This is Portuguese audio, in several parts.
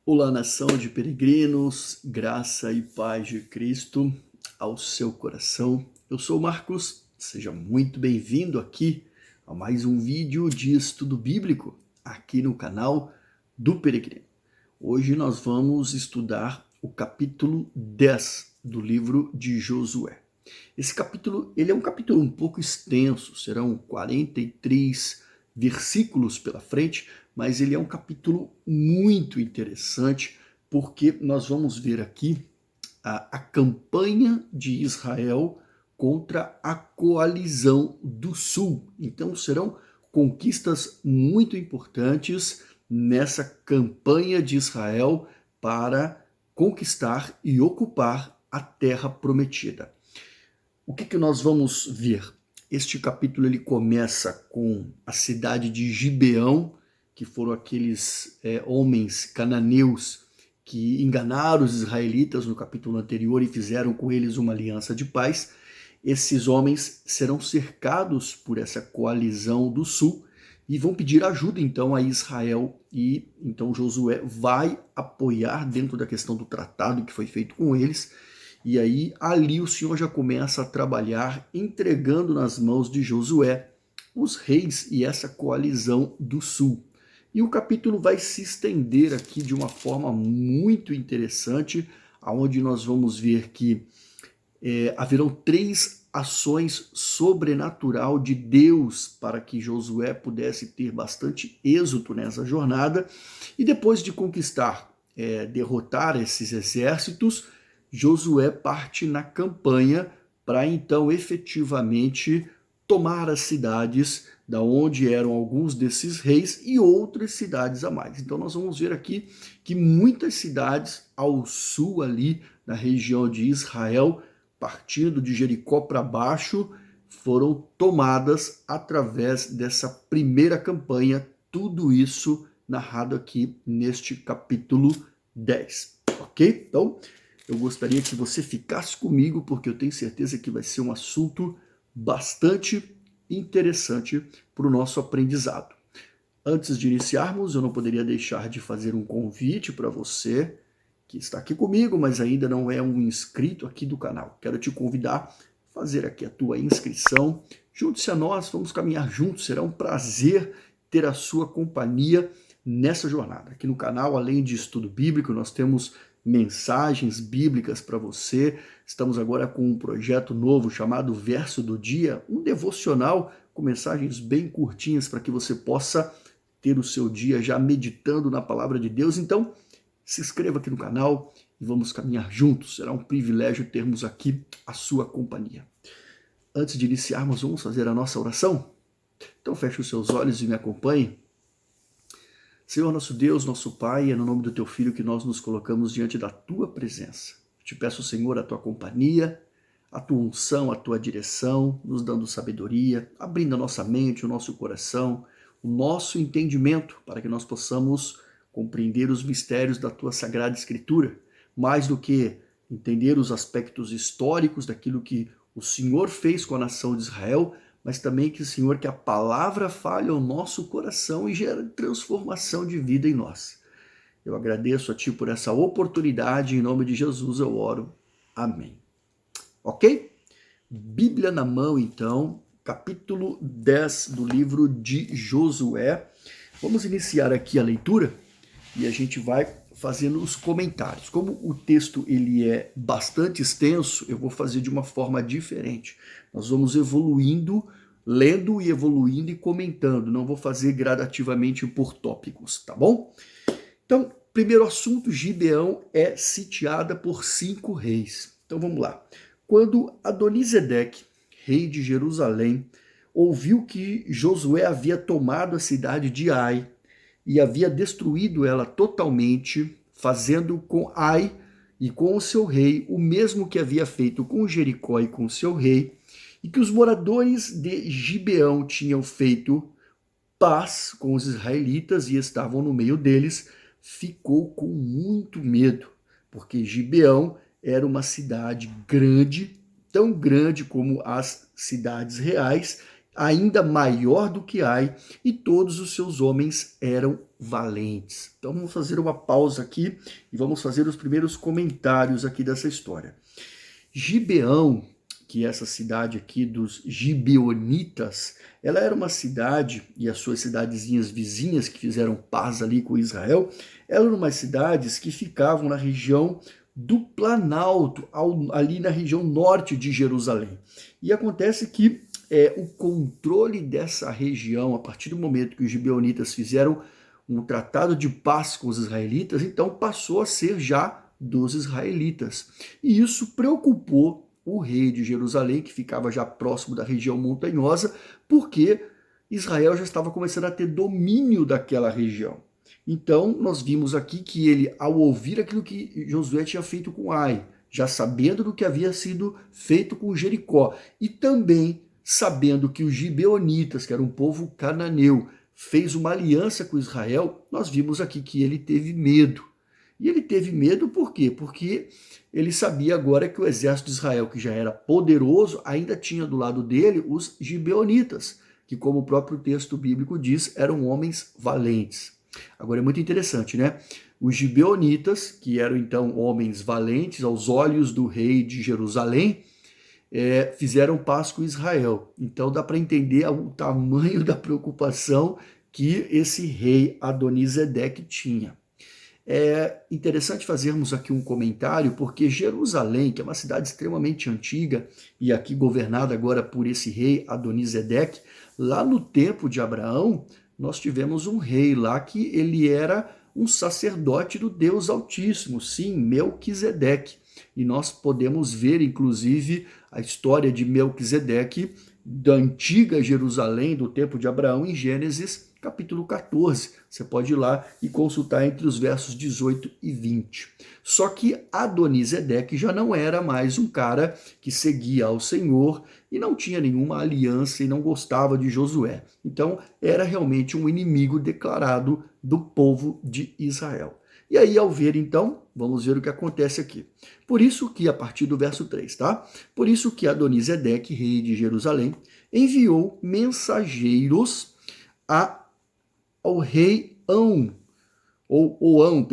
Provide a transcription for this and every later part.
Olá, nação de peregrinos, graça e paz de Cristo ao seu coração. Eu sou o Marcos, seja muito bem-vindo aqui a mais um vídeo de estudo bíblico aqui no canal do Peregrino. Hoje nós vamos estudar o capítulo 10 do livro de Josué. Esse capítulo, ele é um capítulo um pouco extenso, serão 43 versículos pela frente, mas ele é um capítulo muito interessante, porque nós vamos ver aqui a campanha de Israel contra a coalizão do Sul. Então serão conquistas muito importantes nessa campanha de Israel para conquistar e ocupar a terra prometida. O que nós vamos ver? Este capítulo ele começa com a cidade de Gibeão, que foram aqueles homens cananeus que enganaram os israelitas no capítulo anterior e fizeram com eles uma aliança de paz. Esses homens serão cercados por essa coalizão do sul e vão pedir ajuda então a Israel, e então Josué vai apoiar dentro da questão do tratado que foi feito com eles. E aí ali o Senhor já começa a trabalhar, entregando nas mãos de Josué os reis e essa coalizão do sul. E o capítulo vai se estender aqui de uma forma muito interessante, aonde nós vamos ver que haverão 3 ações sobrenatural de Deus para que Josué pudesse ter bastante êxito nessa jornada. E depois de conquistar, derrotar esses exércitos, Josué parte na campanha para então efetivamente tomar as cidades da onde eram alguns desses reis e outras cidades a mais. Então nós vamos ver aqui que muitas cidades ao sul ali na região de Israel, partindo de Jericó para baixo, foram tomadas através dessa primeira campanha, tudo isso narrado aqui neste capítulo 10, ok? Então, eu gostaria que você ficasse comigo, porque eu tenho certeza que vai ser um assunto bastante interessante para o nosso aprendizado. Antes de iniciarmos, eu não poderia deixar de fazer um convite para você que está aqui comigo, mas ainda não é um inscrito aqui do canal. Quero te convidar a fazer aqui a tua inscrição. Junte-se a nós, vamos caminhar juntos. Será um prazer ter a sua companhia nessa jornada. Aqui no canal, além de estudo bíblico, nós temos mensagens bíblicas para você. Estamos agora com um projeto novo chamado Verso do Dia, um devocional com mensagens bem curtinhas para que você possa ter o seu dia já meditando na palavra de Deus. Então, se inscreva aqui no canal e vamos caminhar juntos. Será um privilégio termos aqui a sua companhia. Antes de iniciarmos, vamos fazer a nossa oração? Então feche os seus olhos e me acompanhe. Senhor nosso Deus, nosso Pai, é no nome do Teu Filho que nós nos colocamos diante da Tua presença. Te peço, Senhor, a Tua companhia, a Tua unção, a Tua direção, nos dando sabedoria, abrindo a nossa mente, o nosso coração, o nosso entendimento, para que nós possamos compreender os mistérios da Tua Sagrada Escritura, mais do que entender os aspectos históricos daquilo que o Senhor fez com a nação de Israel, mas também que, Senhor, que a palavra fale ao nosso coração e gere transformação de vida em nós. Eu agradeço a Ti por essa oportunidade, em nome de Jesus eu oro. Amém. Ok? Bíblia na mão, então, capítulo 10 do livro de Josué. Vamos iniciar aqui a leitura e a gente vai fazendo os comentários. Como o texto ele é bastante extenso, eu vou fazer de uma forma diferente. Nós vamos evoluindo, lendo e evoluindo e comentando. Não vou fazer gradativamente por tópicos, tá bom? Então, primeiro assunto, Gibeão é sitiada por 5 reis. Então vamos lá. Quando Adonisedeque, rei de Jerusalém, ouviu que Josué havia tomado a cidade de Ai, e havia destruído ela totalmente, fazendo com Ai e com o seu rei o mesmo que havia feito com Jericó e com o seu rei, e que os moradores de Gibeão tinham feito paz com os israelitas e estavam no meio deles, ficou com muito medo, porque Gibeão era uma cidade grande, tão grande como as cidades reais, ainda maior do que Ai, e todos os seus homens eram valentes. Então vamos fazer uma pausa aqui e vamos fazer os primeiros comentários aqui dessa história. Gibeão, que é essa cidade aqui dos gibeonitas, ela era uma cidade, e as suas cidadezinhas vizinhas que fizeram paz ali com Israel, eram umas cidades que ficavam na região do Planalto, ali na região norte de Jerusalém. E acontece que o controle dessa região, a partir do momento que os gibeonitas fizeram um tratado de paz com os israelitas, então passou a ser já dos israelitas. E isso preocupou o rei de Jerusalém, que ficava já próximo da região montanhosa, porque Israel já estava começando a ter domínio daquela região. Então, nós vimos aqui que ele, ao ouvir aquilo que Josué tinha feito com Ai, já sabendo do que havia sido feito com Jericó, e também sabendo que os gibeonitas, que era um povo cananeu, fez uma aliança com Israel, nós vimos aqui que ele teve medo. E ele teve medo por quê? Porque ele sabia agora que o exército de Israel, que já era poderoso, ainda tinha do lado dele os gibeonitas, que, como o próprio texto bíblico diz, eram homens valentes. Agora é muito interessante, né? Os gibeonitas, que eram então homens valentes aos olhos do rei de Jerusalém, fizeram paz com Israel. Então dá para entender o tamanho da preocupação que esse rei Adonisedeque tinha. É interessante fazermos aqui um comentário, porque Jerusalém, que é uma cidade extremamente antiga, e aqui governada agora por esse rei Adonisedeque, lá no tempo de Abraão, nós tivemos um rei lá que ele era um sacerdote do Deus Altíssimo, sim, Melquisedeque. E nós podemos ver, inclusive, a história de Melquisedeque da antiga Jerusalém, do tempo de Abraão, em Gênesis capítulo 14. Você pode ir lá e consultar entre os versos 18 e 20. Só que Adonisedeque já não era mais um cara que seguia ao Senhor e não tinha nenhuma aliança e não gostava de Josué. Então, era realmente um inimigo declarado do povo de Israel. E aí, ao ver, então, vamos ver o que acontece aqui. Por isso que, a partir do verso 3, tá? Por isso que Adonisedeque, rei de Jerusalém, enviou mensageiros ao rei Oão,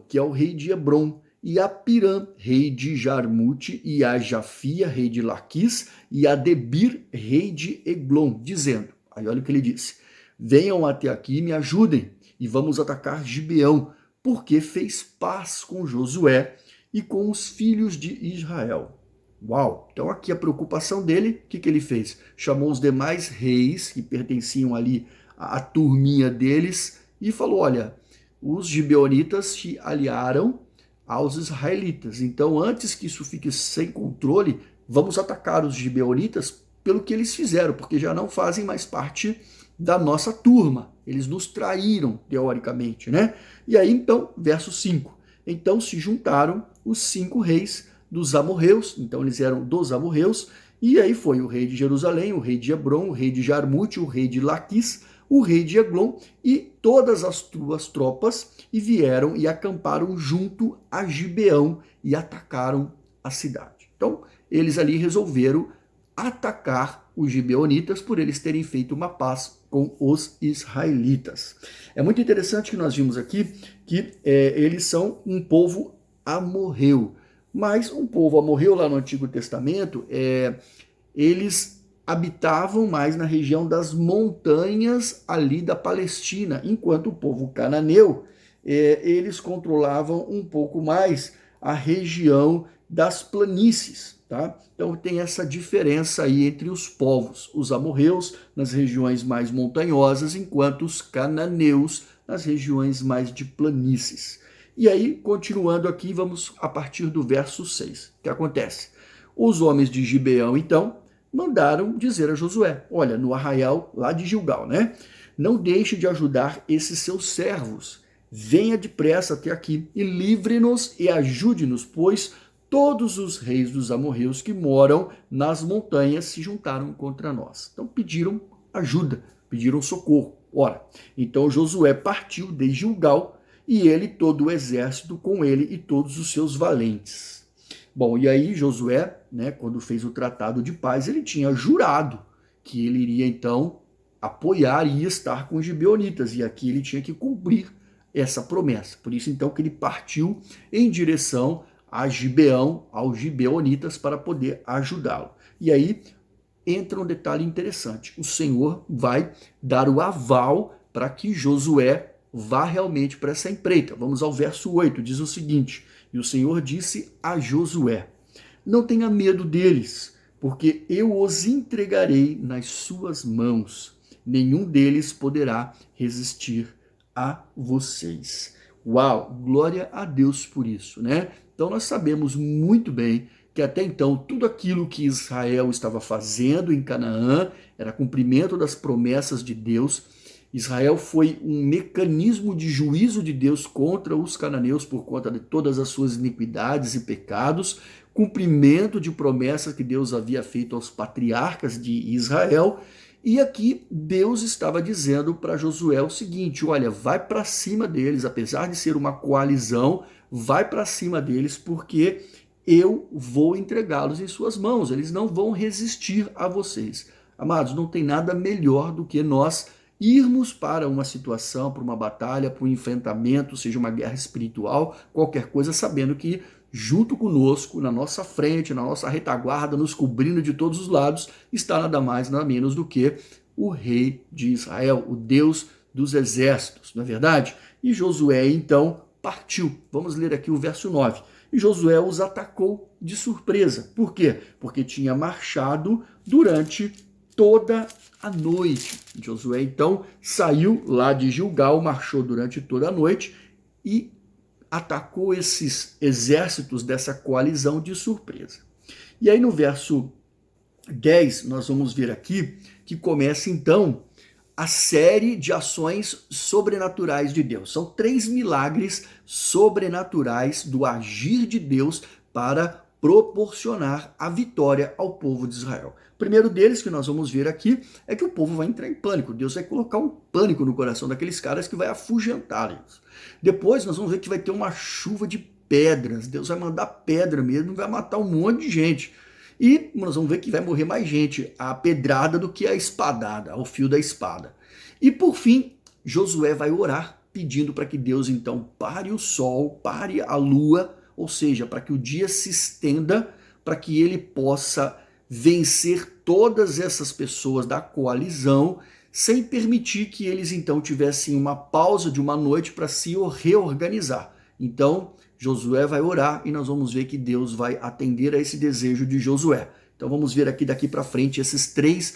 que é o rei de Hebron, e a Pirã, rei de Jarmute, e a Jafia, rei de Laquis, e a Debir, rei de Eglon, dizendo, aí olha o que ele disse, venham até aqui e me ajudem, e vamos atacar Gibeão, porque fez paz com Josué e com os filhos de Israel. Uau! Então aqui a preocupação dele, o que ele fez? Chamou os demais reis que pertenciam ali à turminha deles e falou, olha, os gibeonitas se aliaram aos israelitas. Então, antes que isso fique sem controle, vamos atacar os gibeonitas pelo que eles fizeram, porque já não fazem mais parte da nossa turma. Eles nos traíram, teoricamente, né? E aí, então, verso 5. Então se juntaram os 5 reis dos amorreus, então eles eram dos amorreus, e aí foi o rei de Jerusalém, o rei de Hebron, o rei de Jarmute, o rei de Laquis, o rei de Eglon e todas as suas tropas, e vieram e acamparam junto a Gibeão e atacaram a cidade. Então, eles ali resolveram atacar os gibeonitas por eles terem feito uma paz com os israelitas. É muito interessante que nós vimos aqui que eles são um povo amorreu, mas um povo amorreu lá no Antigo Testamento, eles habitavam mais na região das montanhas ali da Palestina, enquanto o povo cananeu, eles controlavam um pouco mais a região das planícies, tá? Então tem essa diferença aí entre os povos, os amorreus nas regiões mais montanhosas, enquanto os cananeus nas regiões mais de planícies. E aí, continuando aqui, vamos a partir do verso 6. O que acontece? Os homens de Gibeão, então, mandaram dizer a Josué, olha, no arraial lá de Gilgal, né? Não deixe de ajudar esses seus servos. Venha depressa até aqui e livre-nos e ajude-nos, pois todos os reis dos amorreus que moram nas montanhas se juntaram contra nós. Então pediram ajuda, pediram socorro. Ora, então Josué partiu de Gilgal e ele, todo o exército com ele e todos os seus valentes. Bom, e aí Josué, né, quando fez o tratado de paz, ele tinha jurado que ele iria então apoiar e estar com os gibeonitas, e aqui ele tinha que cumprir essa promessa. Por isso então que ele partiu em direção a Gibeão, aos gibeonitas, para poder ajudá-lo. E aí entra um detalhe interessante. O Senhor vai dar o aval para que Josué vá realmente para essa empreita. Vamos ao verso 8, diz o seguinte: e o Senhor disse a Josué: não tenha medo deles, porque eu os entregarei nas suas mãos. Nenhum deles poderá resistir a vocês. Uau, glória a Deus por isso, né? Então nós sabemos muito bem que até então tudo aquilo que Israel estava fazendo em Canaã era cumprimento das promessas de Deus. Israel foi um mecanismo de juízo de Deus contra os cananeus por conta de todas as suas iniquidades e pecados, cumprimento de promessas que Deus havia feito aos patriarcas de Israel. E aqui Deus estava dizendo para Josué o seguinte: olha, vai para cima deles, apesar de ser uma coalizão, vai para cima deles, porque eu vou entregá-los em suas mãos, eles não vão resistir a vocês. Amados, não tem nada melhor do que nós irmos para uma situação, para uma batalha, para um enfrentamento, seja uma guerra espiritual, qualquer coisa, sabendo que junto conosco, na nossa frente, na nossa retaguarda, nos cobrindo de todos os lados, está nada mais, nada menos do que o rei de Israel, o Deus dos exércitos, não é verdade? E Josué, então, partiu. Vamos ler aqui o verso 9. E Josué os atacou de surpresa. Por quê? Porque tinha marchado durante toda a noite. Josué, então, saiu lá de Gilgal, marchou durante toda a noite e atacou esses exércitos dessa coalizão de surpresa. E aí no verso 10, nós vamos ver aqui que começa então a série de ações sobrenaturais de Deus. São 3 milagres sobrenaturais do agir de Deus para proporcionar a vitória ao povo de Israel. O primeiro deles que nós vamos ver aqui é que o povo vai entrar em pânico. Deus vai colocar um pânico no coração daqueles caras que vai afugentá-los. Depois nós vamos ver que vai ter uma chuva de pedras. Deus vai mandar pedra mesmo, vai matar um monte de gente. E nós vamos ver que vai morrer mais gente a pedrada do que a espadada, ao fio da espada. E por fim, Josué vai orar pedindo para que Deus então pare o sol, pare a lua, ou seja, para que o dia se estenda, para que ele possa vencer todas essas pessoas da coalizão, sem permitir que eles então tivessem uma pausa de uma noite para se reorganizar. Então, Josué vai orar e nós vamos ver que Deus vai atender a esse desejo de Josué. Então vamos ver aqui daqui para frente esses 3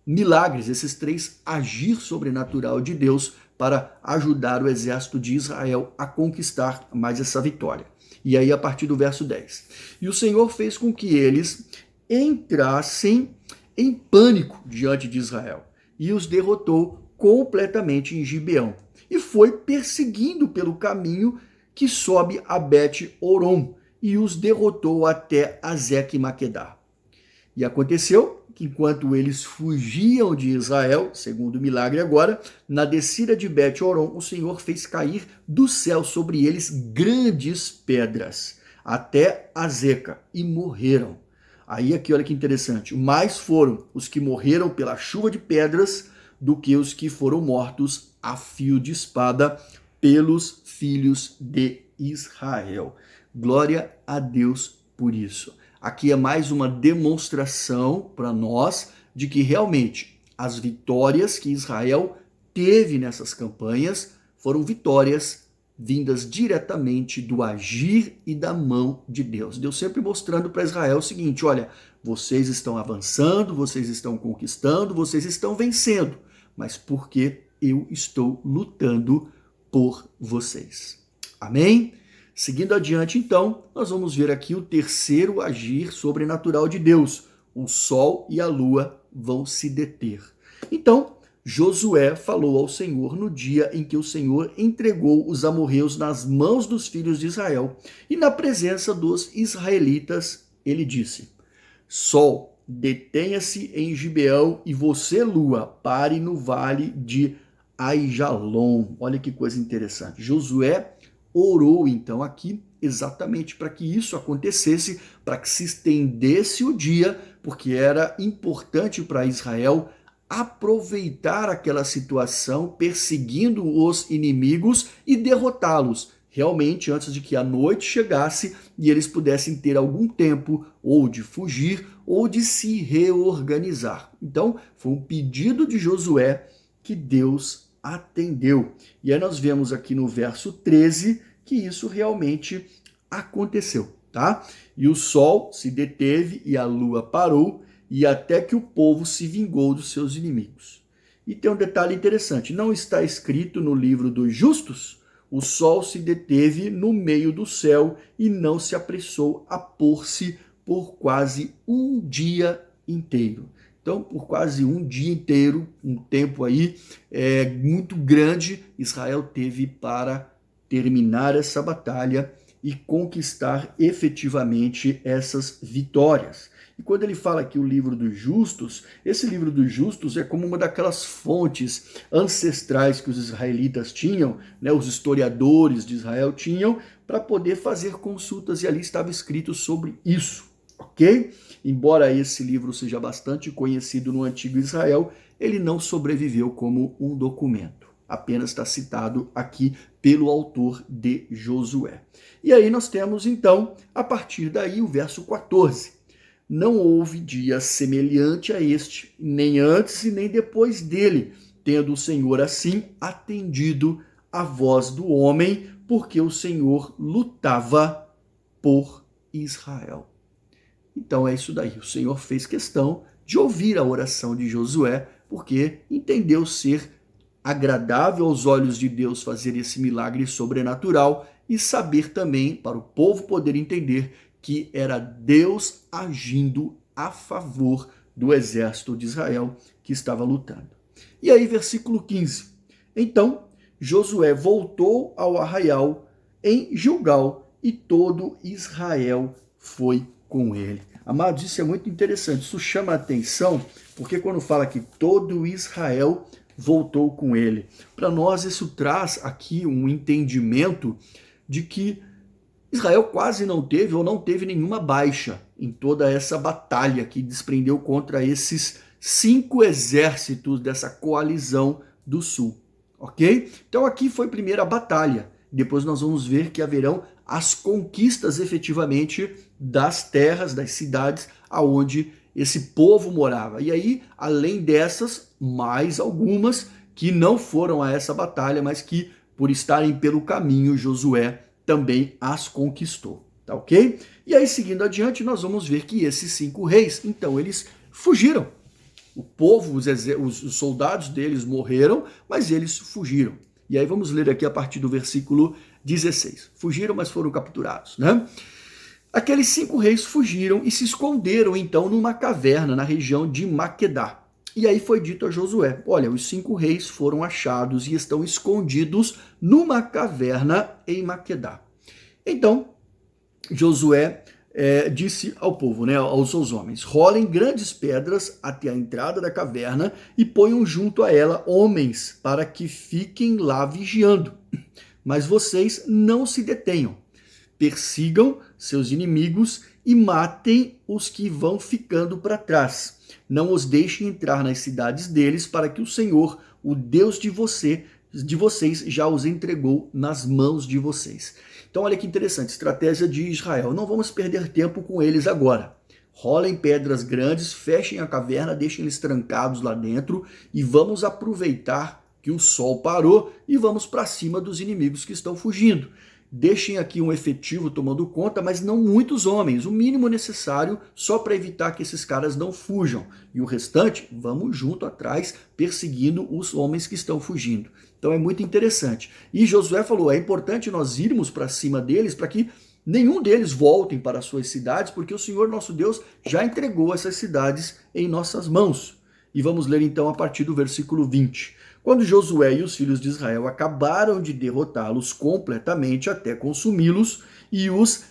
milagres, esses 3 agir sobrenatural de Deus para ajudar o exército de Israel a conquistar mais essa vitória. E aí a partir do verso 10. E o Senhor fez com que eles entrassem em pânico diante de Israel e os derrotou completamente em Gibeão. E foi perseguindo pelo caminho que sobe a Bet-Oron e os derrotou até Azeque e Maquedá. E aconteceu que enquanto eles fugiam de Israel, segundo o milagre agora, na descida de Bet-Oron, o Senhor fez cair do céu sobre eles grandes pedras, até Azeca, e morreram. Aí aqui, olha que interessante, mais foram os que morreram pela chuva de pedras do que os que foram mortos a fio de espada pelos filhos de Israel. Glória a Deus por isso. Aqui é mais uma demonstração para nós de que realmente as vitórias que Israel teve nessas campanhas foram vitórias vindas diretamente do agir e da mão de Deus. Deus sempre mostrando para Israel o seguinte: olha, vocês estão avançando, vocês estão conquistando, vocês estão vencendo, mas porque eu estou lutando por vocês. Amém? Seguindo adiante, então, nós vamos ver aqui o terceiro agir sobrenatural de Deus. O sol e a lua vão se deter. Então, Josué falou ao Senhor no dia em que o Senhor entregou os amorreus nas mãos dos filhos de Israel. E na presença dos israelitas, ele disse: Sol, detenha-se em Gibeão, e você, lua, pare no vale de Aijalon. Olha que coisa interessante. Josué orou então aqui exatamente para que isso acontecesse, para que se estendesse o dia, porque era importante para Israel aproveitar aquela situação, perseguindo os inimigos e derrotá-los, realmente antes de que a noite chegasse e eles pudessem ter algum tempo ou de fugir ou de se reorganizar. Então, foi um pedido de Josué que Deus atendeu. E aí nós vemos aqui no verso 13 que isso realmente aconteceu, tá? E o sol se deteve e a lua parou, e até que o povo se vingou dos seus inimigos. E tem um detalhe interessante, não está escrito no livro dos justos, o sol se deteve no meio do céu e não se apressou a pôr-se por quase um dia inteiro. Então, por quase um dia inteiro, um tempo aí muito grande, Israel teve para terminar essa batalha e conquistar efetivamente essas vitórias. E quando ele fala aqui o livro dos justos, esse livro dos justos é como uma daquelas fontes ancestrais que os israelitas tinham, né, os historiadores de Israel tinham, para poder fazer consultas, e ali estava escrito sobre isso, ok? Embora esse livro seja bastante conhecido no antigo Israel, ele não sobreviveu como um documento. Apenas está citado aqui pelo autor de Josué. E aí nós temos, então, a partir daí, o verso 14. Não houve dia semelhante a este, nem antes e nem depois dele, tendo o Senhor assim atendido a voz do homem, porque o Senhor lutava por Israel. Então é isso daí, o Senhor fez questão de ouvir a oração de Josué, porque entendeu ser agradável aos olhos de Deus fazer esse milagre sobrenatural e saber também, para o povo poder entender, que era Deus agindo a favor do exército de Israel que estava lutando. E aí, versículo 15. Então, Josué voltou ao arraial em Gilgal e todo Israel foi com ele. Amados, isso é muito interessante, isso chama a atenção, porque quando fala que todo Israel voltou com ele, para nós isso traz aqui um entendimento de que Israel quase não teve ou não teve nenhuma baixa em toda essa batalha que desprendeu contra esses 5 exércitos dessa coalizão do sul, ok? Então aqui foi a primeira batalha, depois nós vamos ver que haverão as conquistas efetivamente das terras, das cidades aonde esse povo morava. E aí, além dessas, mais algumas que não foram a essa batalha, mas que por estarem pelo caminho, Josué também as conquistou, tá ok? E aí, seguindo adiante, nós vamos ver que esses 5 reis, então, eles fugiram. O povo, os soldados deles morreram, mas eles fugiram. E aí vamos ler aqui a partir do versículo 16. Fugiram, mas foram capturados, né? Aqueles 5 reis fugiram e se esconderam, então, numa caverna na região de Maquedá. E aí foi dito a Josué, olha, os 5 reis foram achados e estão escondidos numa caverna em Maquedá. Então, Josué disse ao povo, né, aos seus homens, rolem grandes pedras até a entrada da caverna e ponham junto a ela homens para que fiquem lá vigiando. Mas vocês não se detenham. Persigam seus inimigos e matem os que vão ficando para trás. Não os deixem entrar nas cidades deles, para que o Senhor, o Deus de vocês, já os entregou nas mãos de vocês. Então olha que interessante, estratégia de Israel. Não vamos perder tempo com eles agora. Rolem pedras grandes, fechem a caverna, deixem eles trancados lá dentro e vamos aproveitar que o sol parou e vamos para cima dos inimigos que estão fugindo. Deixem aqui um efetivo tomando conta, mas não muitos homens, o mínimo necessário só para evitar que esses caras não fujam. E o restante, vamos junto atrás, perseguindo os homens que estão fugindo. Então é muito interessante. E Josué falou, é importante nós irmos para cima deles para que nenhum deles voltem para as suas cidades, porque o Senhor nosso Deus já entregou essas cidades em nossas mãos. E vamos ler então a partir do versículo 20. Quando Josué e os filhos de Israel acabaram de derrotá-los completamente até consumi-los, e os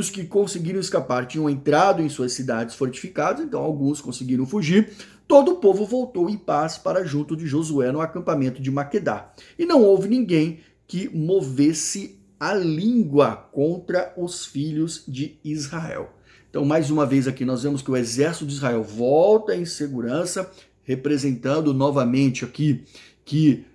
que conseguiram escapar tinham entrado em suas cidades fortificadas, então alguns conseguiram fugir, todo o povo voltou em paz para junto de Josué no acampamento de Maquedá. E não houve ninguém que movesse a língua contra os filhos de Israel. Então, mais uma vez aqui, nós vemos que o exército de Israel volta em segurança, representando novamente aqui que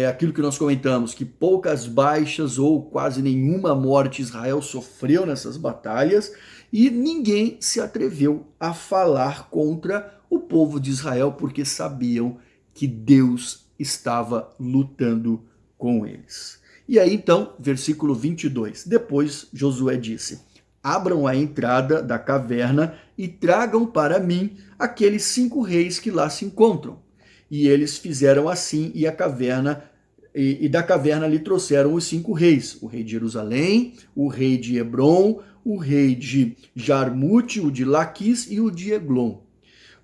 aquilo que nós comentamos, que poucas baixas ou quase nenhuma morte Israel sofreu nessas batalhas, e ninguém se atreveu a falar contra o povo de Israel, porque sabiam que Deus estava lutando com eles. E aí então, versículo 22, depois Josué disse: abram a entrada da caverna e tragam para mim aqueles 5 reis que lá se encontram. E eles fizeram assim, e da caverna lhe trouxeram os 5 reis: o rei de Jerusalém, o rei de Hebron, o rei de Jarmute, o de Laquis e o de Eglon.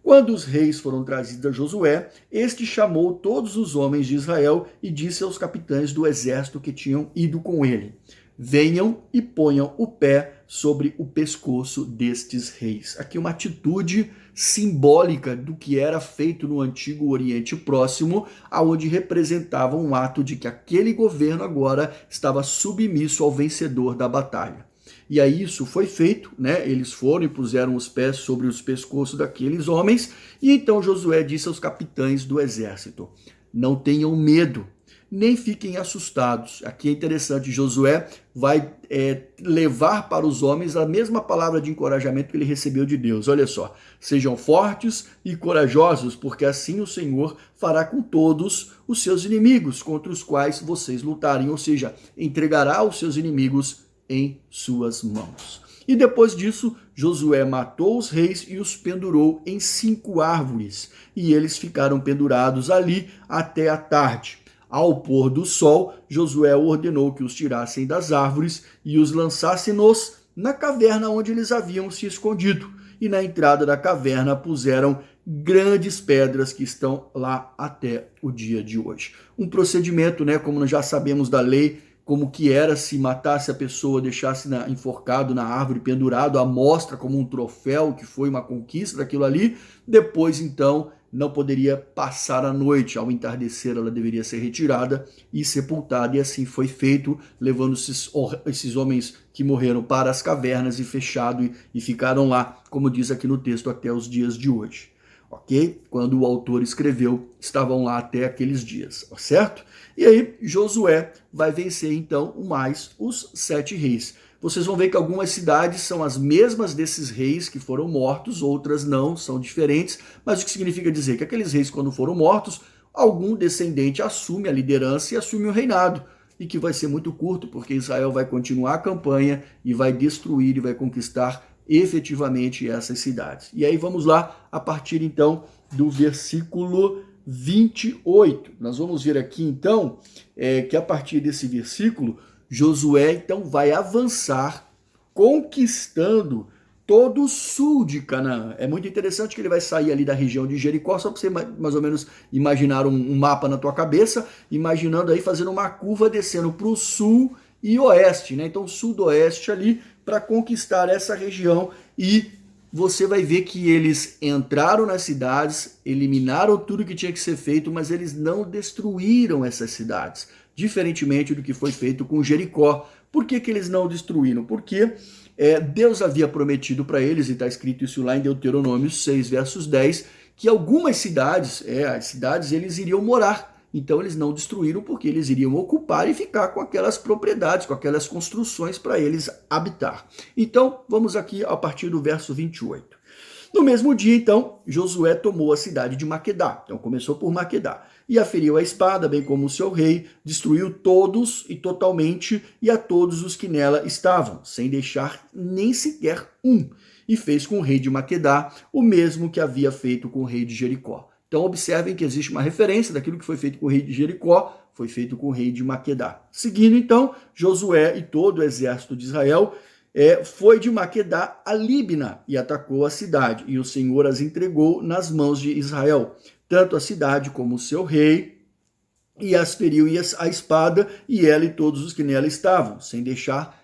Quando os reis foram trazidos a Josué, este chamou todos os homens de Israel e disse aos capitães do exército que tinham ido com ele: venham e ponham o pé sobre o pescoço destes reis. Aqui uma atitude simbólica do que era feito no antigo Oriente Próximo, aonde representava um ato de que aquele governo agora estava submisso ao vencedor da batalha. E aí isso foi feito, né? Eles foram e puseram os pés sobre os pescoços daqueles homens, e então Josué disse aos capitães do exército: não tenham medo, nem fiquem assustados. Aqui é interessante, Josué vai levar para os homens a mesma palavra de encorajamento que ele recebeu de Deus. Olha só: sejam fortes e corajosos, porque assim o Senhor fará com todos os seus inimigos contra os quais vocês lutarem, ou seja, entregará os seus inimigos em suas mãos. E depois disso, Josué matou os reis e os pendurou em 5 árvores, e eles ficaram pendurados ali até a tarde. Ao pôr do sol, Josué ordenou que os tirassem das árvores e os lançassem-nos na caverna onde eles haviam se escondido. E na entrada da caverna puseram grandes pedras que estão lá até o dia de hoje. Um procedimento, né, como nós já sabemos da lei, como que era se matasse a pessoa, deixasse enforcado na árvore, pendurado, a mostra como um troféu, que foi uma conquista daquilo ali. Depois, então, não poderia passar a noite. Ao entardecer, ela deveria ser retirada e sepultada. E assim foi feito, levando esses homens que morreram para as cavernas e fechado e ficaram lá, como diz aqui no texto, até os dias de hoje. Ok? Quando o autor escreveu, estavam lá até aqueles dias, certo? E aí Josué vai vencer então mais os 7 reis. Vocês vão ver que algumas cidades são as mesmas desses reis que foram mortos, outras não, são diferentes, mas o que significa dizer que aqueles reis, quando foram mortos, algum descendente assume a liderança e assume o reinado, e que vai ser muito curto, porque Israel vai continuar a campanha e vai destruir e vai conquistar efetivamente essas cidades. E aí vamos lá, a partir então do versículo 28. Nós vamos ver aqui então que a partir desse versículo, Josué então vai avançar conquistando todo o sul de Canaã. É muito interessante que ele vai sair ali da região de Jericó, só para você mais ou menos imaginar um mapa na tua cabeça, imaginando aí fazendo uma curva descendo para o sul e oeste, né? Então sudoeste ali, para conquistar essa região, e você vai ver que eles entraram nas cidades, eliminaram tudo que tinha que ser feito, mas eles não destruíram essas cidades, diferentemente do que foi feito com Jericó. Por que eles não destruíram? Porque Deus havia prometido para eles, e está escrito isso lá em Deuteronômio 6, versos 10, que algumas cidades, as cidades eles iriam morar. Então eles não destruíram porque eles iriam ocupar e ficar com aquelas propriedades, com aquelas construções para eles habitar. Então vamos aqui a partir do verso 28. No mesmo dia, então, Josué tomou a cidade de Maquedá. Então começou por Maquedá. E aferiu a espada, bem como o seu rei, destruiu todos e totalmente, e a todos os que nela estavam, sem deixar nem sequer um. E fez com o rei de Maquedá o mesmo que havia feito com o rei de Jericó. Então observem que existe uma referência daquilo que foi feito com o rei de Jericó, foi feito com o rei de Maquedá. Seguindo então, Josué e todo o exército de Israel foi de Maquedá a Líbna e atacou a cidade, e o Senhor as entregou nas mãos de Israel, tanto a cidade como o seu rei, e as feriu a espada, e ela e todos os que nela estavam, sem deixar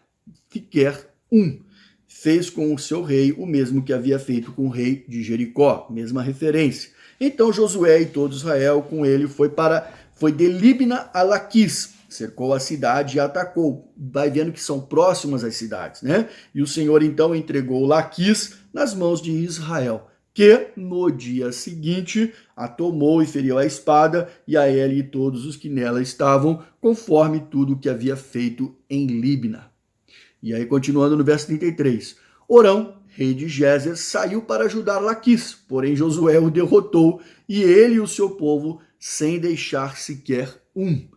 sequer um. Fez com o seu rei o mesmo que havia feito com o rei de Jericó, mesma referência. Então Josué e todo Israel com ele foi de Líbna a Laquis, cercou a cidade e atacou. Vai vendo que são próximas as cidades, né? E o Senhor então entregou Laquis nas mãos de Israel, que no dia seguinte a tomou e feriu a espada, e a ela e todos os que nela estavam, conforme tudo o que havia feito em Libna. E aí, continuando no verso 33, Orão, rei de Gézer, saiu para ajudar Laquis, porém Josué o derrotou, e ele e o seu povo, sem deixar sequer um.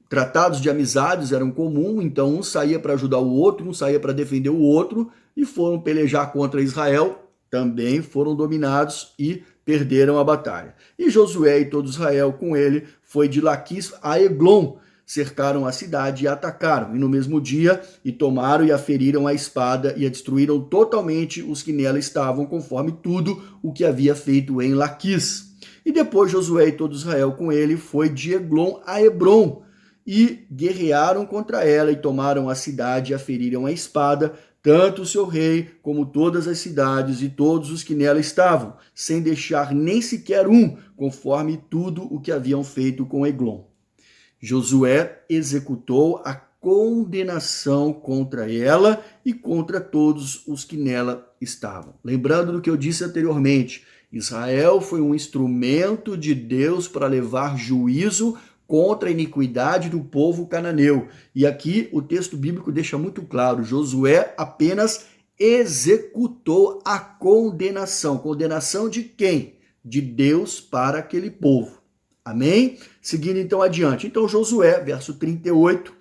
Tratados de amizades eram comuns, então um saía para ajudar o outro, um saía para defender o outro, e foram pelejar contra Israel, também foram dominados e perderam a batalha. E Josué e todo Israel com ele foi de Laquis a Eglon, cercaram a cidade e a atacaram, e no mesmo dia, e tomaram e a feriram a espada, e a destruíram totalmente os que nela estavam, conforme tudo o que havia feito em Laquis. E depois Josué e todo Israel com ele foi de Eglon a Hebron, e guerrearam contra ela, e tomaram a cidade e a feriram a espada, tanto o seu rei, como todas as cidades e todos os que nela estavam, sem deixar nem sequer um, conforme tudo o que haviam feito com Eglon. Josué executou a condenação contra ela e contra todos os que nela estavam. Lembrando do que eu disse anteriormente, Israel foi um instrumento de Deus para levar juízo contra a iniquidade do povo cananeu. E aqui o texto bíblico deixa muito claro, Josué apenas executou a condenação. Condenação de quem? De Deus para aquele povo. Amém? Seguindo então adiante. Então Josué, verso 38,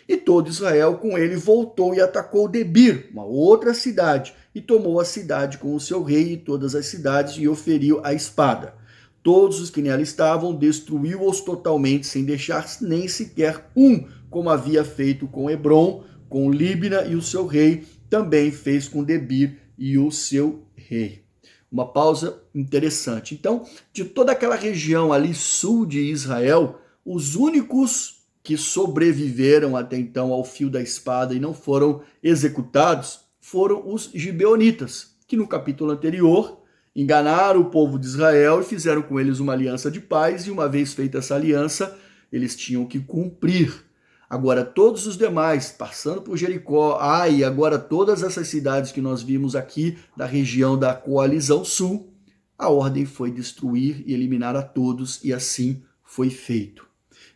e todo Israel com ele voltou e atacou Debir, uma outra cidade, e tomou a cidade com o seu rei e todas as cidades e o feriu a espada. Todos os que nela estavam destruiu-os totalmente, sem deixar nem sequer um, como havia feito com Hebron, com Libna e o seu rei, também fez com Debir e o seu rei. Uma pausa interessante. Então, de toda aquela região ali sul de Israel, os únicos que sobreviveram até então ao fio da espada e não foram executados foram os gibeonitas, que no capítulo anterior enganaram o povo de Israel e fizeram com eles uma aliança de paz, e uma vez feita essa aliança, eles tinham que cumprir. Agora, todos os demais, passando por Jericó, e agora todas essas cidades que nós vimos aqui da região da coalizão sul, a ordem foi destruir e eliminar a todos, e assim foi feito.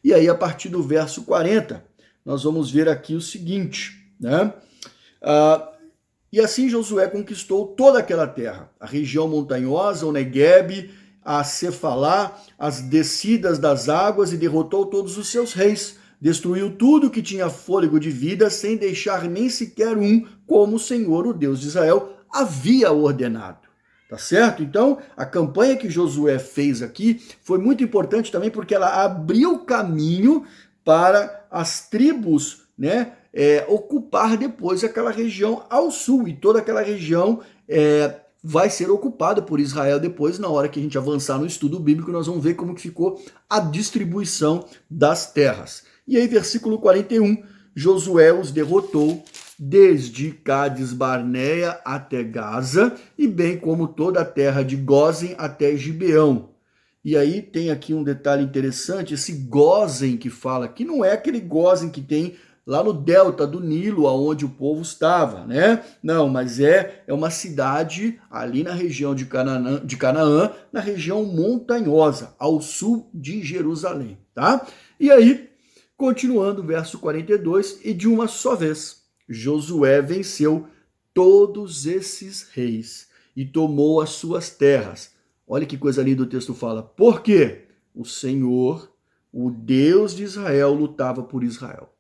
E aí, a partir do verso 40, nós vamos ver aqui o seguinte, né? E assim Josué conquistou toda aquela terra, a região montanhosa, o Neguebe, a Cefalá, as descidas das águas, e derrotou todos os seus reis. Destruiu tudo que tinha fôlego de vida, sem deixar nem sequer um, como o Senhor, o Deus de Israel, havia ordenado. Tá certo? Então, a campanha que Josué fez aqui foi muito importante também, porque ela abriu caminho para as tribos, né, ocupar depois aquela região ao sul, e toda aquela região vai ser ocupada por Israel depois. Na hora que a gente avançar no estudo bíblico, nós vamos ver como que ficou a distribuição das terras. E aí, versículo 41, Josué os derrotou desde Cádiz Barneia até Gaza, e bem como toda a terra de Gósen até Gibeão. E aí tem aqui um detalhe interessante, esse Gósen que fala, que não é aquele Gósen que tem lá no delta do Nilo, aonde o povo estava, né? Não, mas é uma cidade ali na região de Canaã, na região montanhosa, ao sul de Jerusalém, tá? E aí, continuando, verso 42, e de uma só vez, Josué venceu todos esses reis e tomou as suas terras. Olha que coisa linda o texto fala. Por quê? O Senhor, o Deus de Israel, lutava por Israel.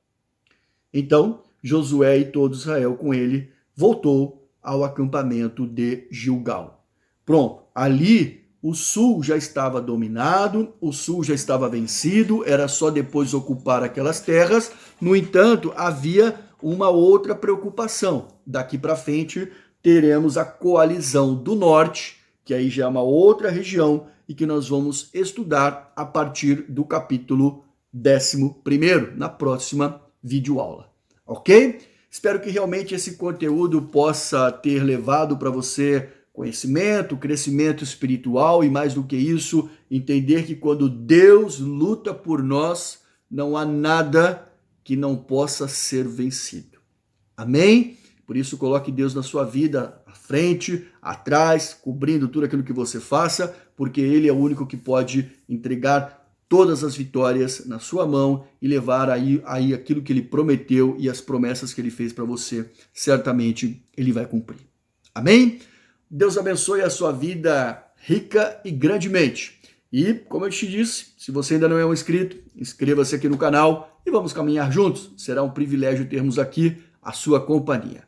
Então, Josué e todo Israel com ele voltou ao acampamento de Gilgal. Pronto, ali o sul já estava dominado, o sul já estava vencido, era só depois ocupar aquelas terras. No entanto, havia uma outra preocupação. Daqui para frente teremos a coalizão do norte, que aí já é uma outra região e que nós vamos estudar a partir do capítulo 11º, na próxima videoaula, ok? Espero que realmente esse conteúdo possa ter levado para você conhecimento, crescimento espiritual e, mais do que isso, entender que quando Deus luta por nós, não há nada que não possa ser vencido. Amém? Por isso, coloque Deus na sua vida, à frente, atrás, cobrindo tudo aquilo que você faça, porque Ele é o único que pode entregar todas as vitórias na sua mão e levar aí aquilo que Ele prometeu e as promessas que Ele fez para você, certamente Ele vai cumprir. Amém? Deus abençoe a sua vida rica e grandemente. E, como eu te disse, se você ainda não é um inscrito, inscreva-se aqui no canal e vamos caminhar juntos. Será um privilégio termos aqui a sua companhia.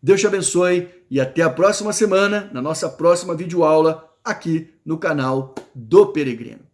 Deus te abençoe e até a próxima semana, na nossa próxima videoaula, aqui no canal do Peregrino.